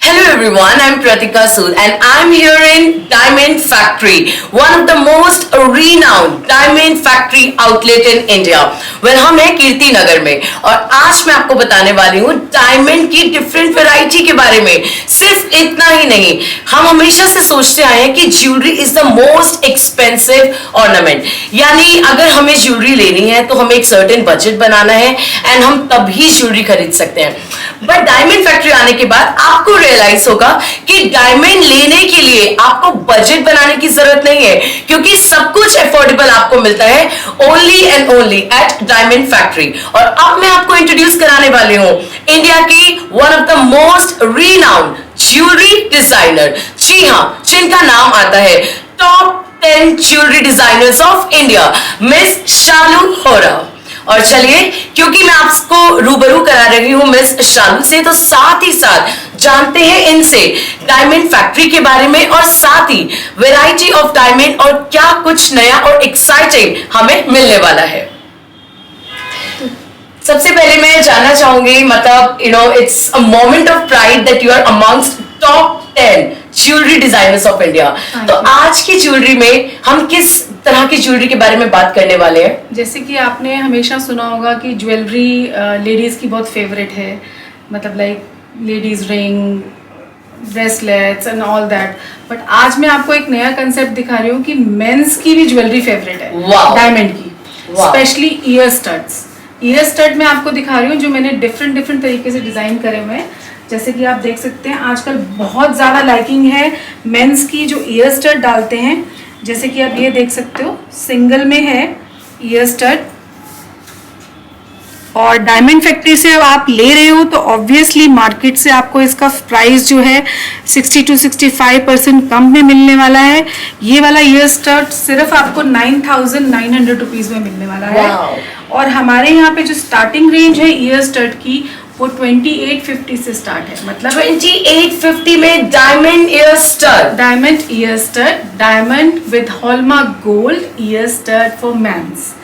Hello everyone, I'm Pratika Sood and I'm here in Diamond Factory, one of the most renowned diamond factory outlet in India. Well, हम हैं कीर्ति नगर में और आज मैं आपको बताने वाली हूँ डायमंड की डिफरेंट वैरायटी के बारे में। सिर्फ इतना ही नहीं, हम हमेशा से सोचते आए हैं कि jewellery is the most expensive ornament, यानी अगर हमें ज्वेलरी लेनी है तो हमें एक सर्टेन बजट बनाना है एंड हम तभी ज्वेलरी खरीद सकते हैं। बट डायमंड फैक्ट्री आने के बाद आपको रियलाइज होगा कि डायमंड लेने के लिए आपको बजट बनाने की जरूरत नहीं है, क्योंकि सब कुछ अफोर्डेबल आपको मिलता है only and only at diamond factory. और अब मैं आपको इंट्रोड्यूस कराने वाली हूँ इंडिया की one of the most renowned jewellery designer, जी हाँ, जिनका नाम आता है top 10 jewellery designers of India, miss Shalu Hora. और चलिए, क्योंकि मैं आपको रूबरू करा रही हूँ मिस शालू से, तो साथ ही साथ जानते हैं इनसे डायमंड फैक्ट्री के बारे में और साथ ही वैरायटी ऑफ डायमंड और क्या कुछ नया और एक्साइटिंग हमें मिलने वाला है। सबसे पहले मैं जानना चाहूंगी, मतलब it's a moment of pride that you are amongst top 10 jewellery designers of India. तो आज की ज्वेलरी में हम किस तरह की ज्वेलरी के बारे में बात करने वाले हैं? जैसे कि आपने हमेशा सुना होगा कि ज्वेलरी लेडीज की बहुत फेवरेट है, मतलब like ladies ring, bracelets and all that. But आज मैं आपको एक नया कंसेप्ट दिखा रही हूँ कि मेंस की भी ज्वेलरी फेवरेट है डायमंड की, specially year studs. Year stud में आपको दिखा रही हूँ जो मैंने डिफरेंट तरीके से डिजाइन करे हुए हैं। जैसे कि आप देख सकते हैं आजकल बहुत ज़्यादा लाइकिंग है मेंस की जो ईयर स्टड डालते हैं। जैसे कि आप ये देख सकते हो, सिंगल में है ईयर स्टड, और डायमंड फैक्ट्री से आप ले रहे हो तो ऑब्वियसली मार्केट से आपको इसका प्राइस जो है 60 to 65% कम में मिलने वाला है। ये वाला ईयर स्टड सिर्फ आपको 9,900 रुपीज़ में मिलने वाला है। और हमारे यहाँ पे जो स्टार्टिंग रेंज है ईयर स्टड की वो 2850 से स्टार्ट है, मतलब 2850 में diamond ear stud, diamond with hallmark gold ear stud for mens.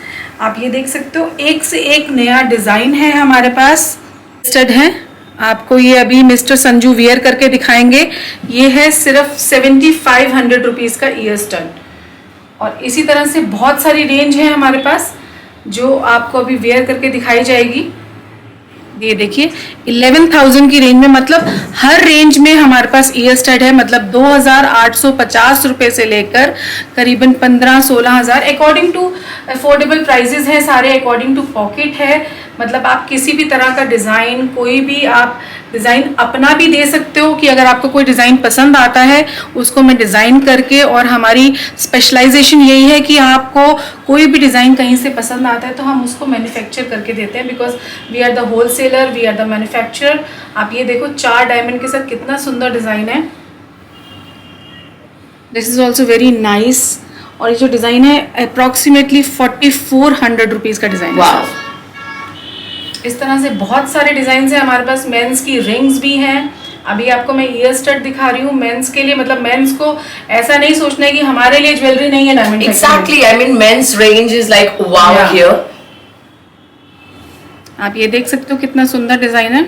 आप ये देख सकते हो, एक से एक नया डिजाइन है हमारे पास। स्टड है, आपको ये अभी मिस्टर संजू वियर करके दिखाएंगे। ये है सिर्फ 7500 रुपीज़ का ईयर स्टड। और इसी तरह से बहुत सारी रेंज है हमारे पास जो आपको अभी वेयर करके दिखाई जाएगी। ये देखिए 11,000 की रेंज में, मतलब हर रेंज में हमारे पास ईयर स्टड है, मतलब 2,850 रुपये से लेकर करीबन 15-16,000 अकॉर्डिंग टू अफोर्डेबल प्राइजेस हैं सारे, अकॉर्डिंग टू पॉकेट है। मतलब आप किसी भी तरह का डिज़ाइन, कोई भी आप डिज़ाइन अपना भी दे सकते हो कि अगर आपको कोई डिज़ाइन पसंद आता है उसको मैं डिज़ाइन करके, और हमारी स्पेशलाइजेशन यही है कि आपको कोई भी डिज़ाइन कहीं से पसंद आता है तो हम उसको मैन्युफैक्चर करके देते हैं, because we are the wholesaler, we are the manufacturer. आप ये देखो 4 डायमंड के साथ कितना सुंदर डिज़ाइन है। This is also very nice. और ये जो डिज़ाइन है अप्रॉक्सीमेटली 4400 रुपीज़ का डिज़ाइन है। इस तरह से बहुत सारे डिजाइन है हमारे पास। मेंस की रिंग्स भी हैं। अभी आपको मैं ईयर स्टड दिखा रही हूँ मेंस के लिए, मतलब मेंस को ऐसा नहीं सोचना है कि हमारे लिए ज्वेलरी नहीं है diamond. Exactly, I mean mens range is like wow here. आप ये देख सकते हो कितना सुंदर डिजाइन है।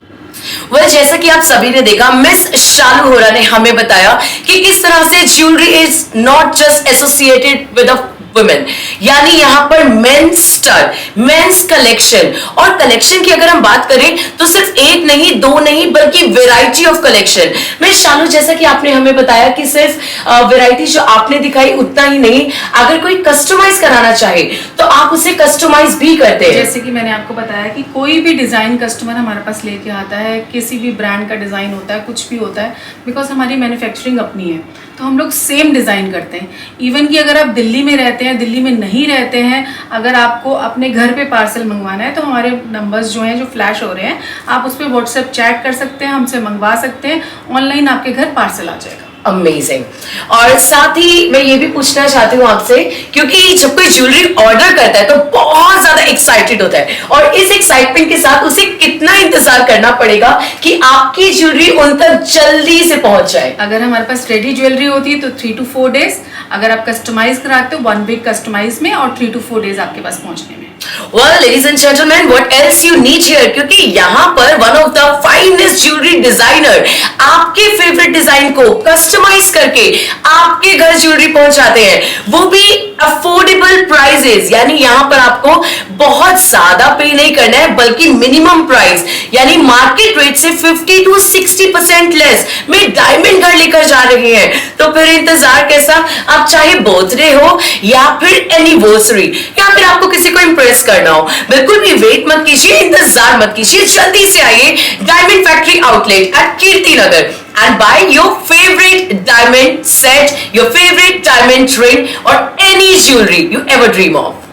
जैसा कि आप सभी ने देखा, मिस शालू होरा ने हमें बताया कि किस तरह से jewellery is not just associated with a women, यानी यहाँ पर मेंस स्टड, मेंस कलेक्शन। और कलेक्शन की अगर हम बात करें तो सिर्फ एक नहीं, दो नहीं, बल्कि वैरायटी ऑफ कलेक्शन। मैं शालू, जैसा कि आपने हमें बताया कि सिर्फ वैरायटी जो आपने दिखाई उतना ही नहीं, अगर कोई कस्टमाइज कराना चाहे तो आप उसे कस्टमाइज भी करते हैं। जैसे कि मैंने आपको बताया कि कोई भी डिजाइन कस्टमर हमारे पास लेके आता है, किसी भी ब्रांड का डिजाइन होता है, कुछ भी होता है, बिकॉज हमारी मैन्युफैक्चरिंग अपनी है तो हम लोग सेम डिजाइन करते हैं। इवन कि अगर आप दिल्ली में रहते हैं, दिल्ली में नहीं रहते हैं, अगर आपको अपने घर पे पार्सल मंगवाना है तो हमारे नंबर्स जो हैं, जो फ्लैश हो रहे हैं, आप उस पर व्हाट्सएप चैट कर सकते हैं, हमसे मंगवा सकते हैं, ऑनलाइन आपके घर पार्सल आ जाएगा। अमेजिंग। और साथ ही मैं ये भी पूछना चाहती हूँ आपसे, क्योंकि जब कोई ज्वेलरी ऑर्डर करता है तो बहुत ज्यादा एक्साइटेड होता है, और इस एक्साइटमेंट के साथ उसे कितना इंतजार करना पड़ेगा कि आपकी ज्वेलरी उन तक जल्दी से पहुंच जाए? अगर हमारे पास रेडी ज्वेलरी होती है तो 3 to 4 days, अगर आप कस्टमाइज कराते हो 1 week कस्टमाइज में, और 3 to 4 days आपके पास पहुंचने में। Well, ladies and gentlemen, what else you need here? क्योंकि यहाँ पर one of the finest jewelry designer आपके फेवरेट डिजाइन को कस्टमाइज करके आपके घर ज्वेलरी पहुंचाते हैं, वो भी अफोर्डेबल प्राइजेस। यानी यहाँ पर आपको बहुत ज्यादा पे नहीं करना है, बल्कि मिनिमम प्राइस यानी मार्केट रेट से 50 to 60% लेस में डायमंड घर लेकर जा रहे हैं। तो फिर इंतजार कैसा? आप चाहे बर्थडे हो या फिर एनिवर्सरी या फिर आपको किसी को इंप्रेस करना हो, बिल्कुल भी वेट मत कीजिए, इंतजार मत कीजिए, जल्दी से आइए diamond factory outlet at Kirti Nagar and buy your favorite diamond set, your favorite diamond ring or any jewelry you ever dream of.